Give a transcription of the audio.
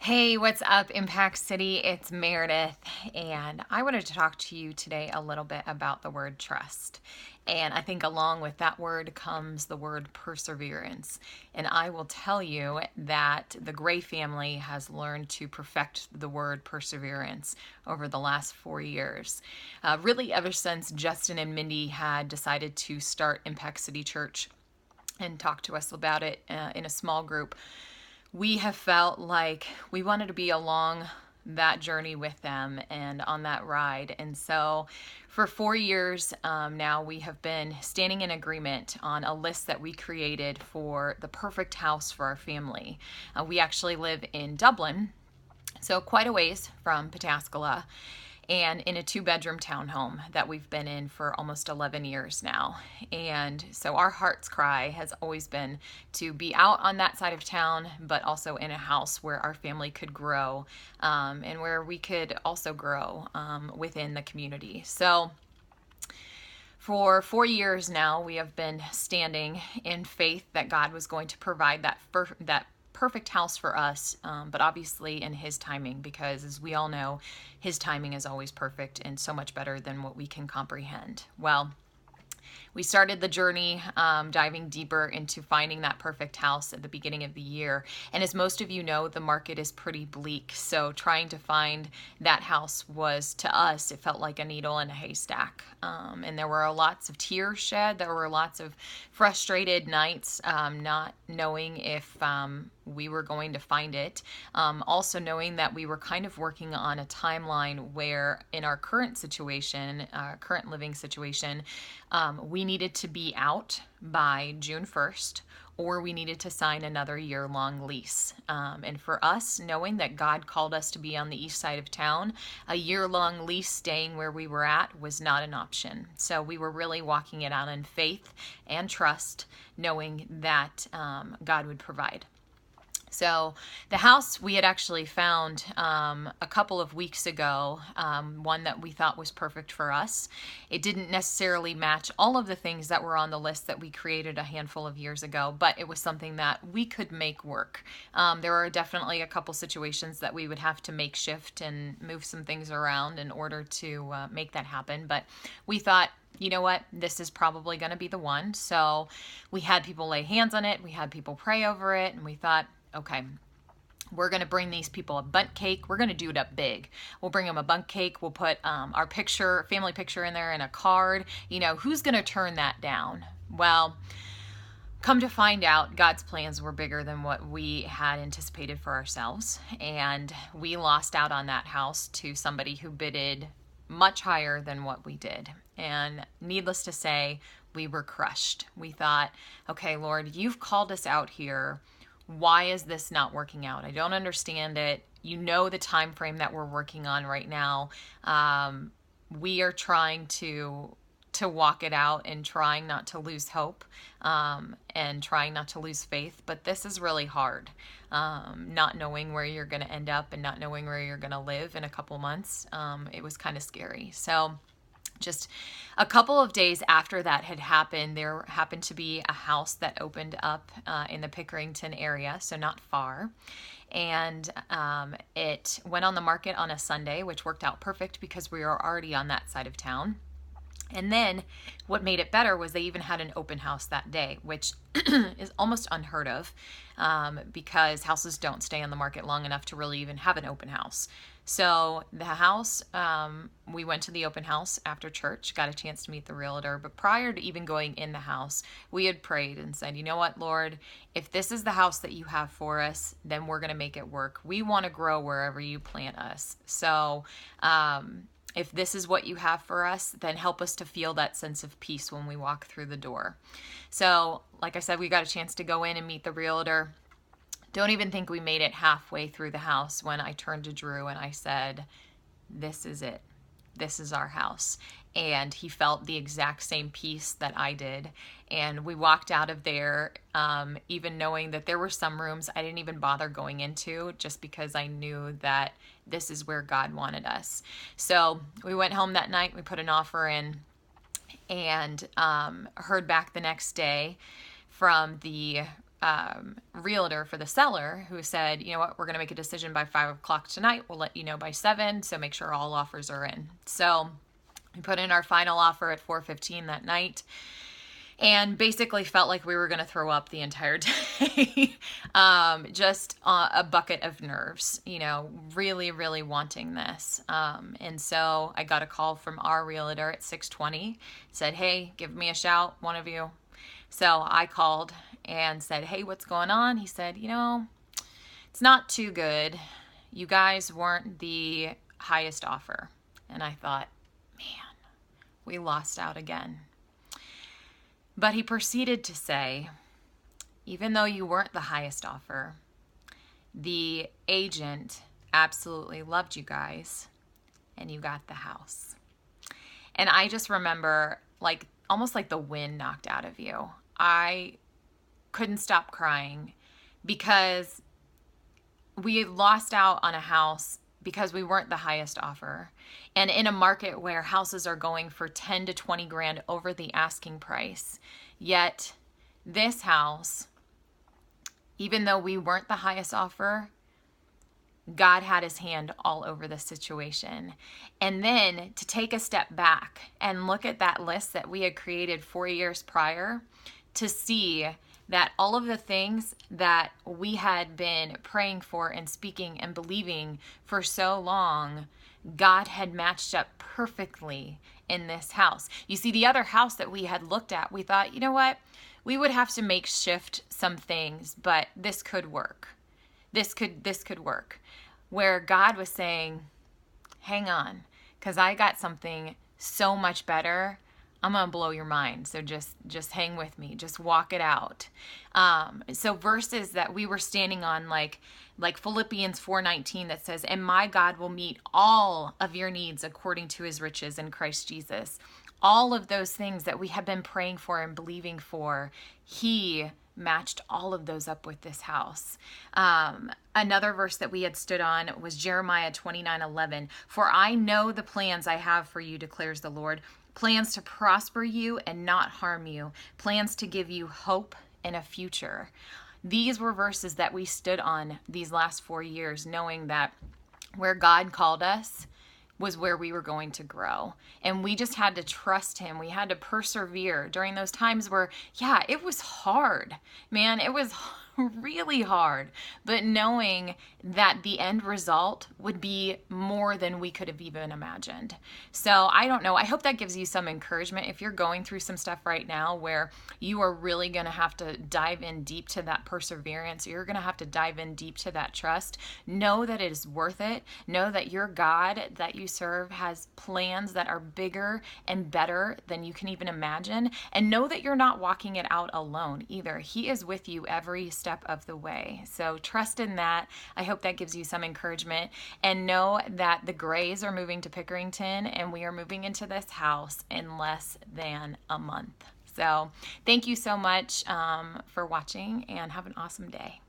Hey, what's up, Impact City? It's Meredith, and I wanted to talk to you today a little bit about the word trust. And I think along with that word comes the word perseverance. And I will tell you that the Gray family has learned to perfect the word perseverance over the last 4 years. Really, ever since Justin and Mindy had decided to start Impact City Church and talk to us about it in a small group, we have felt like we wanted to be along that journey with them and on that ride. And so for 4 years now, we have been standing in agreement on a list that we created for the perfect house for our family. We actually live in Dublin, so quite a ways from Pataskala, and in a 2-bedroom townhome that we've been in for almost 11 years now. And so our heart's cry has always been to be out on that side of town, but also in a house where our family could grow, and where we could also grow within the community. So for 4 years now, we have been standing in faith that God was going to provide that perfect house for us, but obviously in His timing, because as we all know, His timing is always perfect and so much better than what we can comprehend. Well, we started the journey diving deeper into finding that perfect house at the beginning of the year. And as most of you know, the market is pretty bleak. So trying to find that house was, to us, it felt like a needle in a haystack. And there were lots of tears shed. There were lots of frustrated nights, not knowing if we were going to find it. Also knowing that we were kind of working on a timeline where in our current situation, current living situation, we needed to be out by June 1st, or we needed to sign another year-long lease. And for us, knowing that God called us to be on the east side of town, a year-long lease staying where we were at was not an option. So we were really walking it out in faith and trust, knowing that God would provide. So the house we had actually found a couple of weeks ago, one that we thought was perfect for us. It didn't necessarily match all of the things that were on the list that we created a handful of years ago, but it was something that we could make work. There are definitely a couple situations that we would have to make shift and move some things around in order to make that happen. But we thought, you know what, this is probably going to be the one. So we had people lay hands on it. We had people pray over it. And we thought, okay, we're going to bring these people a bundt cake. We're going to do it up big. We'll bring them a bundt cake. We'll put our picture, family picture in there and a card. You know, who's going to turn that down? Well, come to find out, God's plans were bigger than what we had anticipated for ourselves. And we lost out on that house to somebody who bidded much higher than what we did. And needless to say, we were crushed. We thought, okay, Lord, you've called us out here. Why is this not working out? I don't understand it. You know the time frame that we're working on right now. We are trying to walk it out and trying not to lose hope, and trying not to lose faith. But this is really hard. Not knowing where you're going to end up and not knowing where you're going to live in a couple months. It was kind of scary. So just a couple of days after that had happened, there happened to be a house that opened up in the Pickerington area, so not far. And it went on the market on a Sunday, which worked out perfect because we were already on that side of town. And then what made it better was they even had an open house that day, which is almost unheard of, because houses don't stay on the market long enough to really even have an open house. So the house, we went to the open house after church, got a chance to meet the realtor. But prior to even going in the house, we had prayed and said, you know what, Lord, if this is the house that you have for us, then we're going to make it work. We want to grow wherever you plant us. So, if this is what you have for us, then help us to feel that sense of peace when we walk through the door. So, like I said, we got a chance to go in and meet the realtor. Don't even think we made it halfway through the house when I turned to Drew and I said, this is it. This is our house. And he felt the exact same peace that I did. And we walked out of there, even knowing that there were some rooms I didn't even bother going into, just because I knew that this is where God wanted us. So we went home that night, we put an offer in, and heard back the next day from the realtor for the seller who said, you know what, we're going to make a decision by 5 o'clock tonight. We'll let you know by 7. So make sure all offers are in. So we put in our final offer at 4:15 that night, and basically felt like we were going to throw up the entire day. Just a bucket of nerves, really, really wanting this. And so I got a call from our realtor at 6:20, said, hey, give me a shout, one of you. So I called and said, hey, what's going on? He said, it's not too good. You guys weren't the highest offer. And I thought, man, we lost out again. But he proceeded to say, even though you weren't the highest offer, the agent absolutely loved you guys and you got the house. And I just remember almost like the wind knocked out of you. I couldn't stop crying because we lost out on a house because we weren't the highest offer. And in a market where houses are going for 10 to 20 grand over the asking price, yet this house, even though we weren't the highest offer, God had his hand all over the situation. And then to take a step back and look at that list that we had created 4 years prior, to see that all of the things that we had been praying for and speaking and believing for so long, God had matched up perfectly in this house. You see, the other house that we had looked at, we thought, you know what? We would have to makeshift some things, but this could work. This could work. Where God was saying, hang on, because I got something so much better. I'm going to blow your mind. So just hang with me. Just walk it out. So verses that we were standing on, like Philippians 4:19, that says, and my God will meet all of your needs according to his riches in Christ Jesus. All of those things that we have been praying for and believing for, he matched all of those up with this house. Another verse that we had stood on was Jeremiah 29:11. For I know the plans I have for you, declares the Lord. Plans to prosper you and not harm you. Plans to give you hope and a future. These were verses that we stood on these last 4 years, knowing that where God called us was where we were going to grow. And we just had to trust him. We had to persevere during those times where, yeah, it was hard. Man, it was really hard. But knowing that the end result would be more than we could have even imagined. So I don't know. I hope that gives you some encouragement. If you're going through some stuff right now where you are really going to have to dive in deep to that perseverance, you're going to have to dive in deep to that trust, know that it is worth it. Know that your God that you serve has plans that are bigger and better than you can even imagine. And know that you're not walking it out alone either. He is with you every step of the way. So trust in that. I hope that gives you some encouragement. And know that the Grays are moving to Pickerington and we are moving into this house in less than a month. So thank you so much for watching and have an awesome day.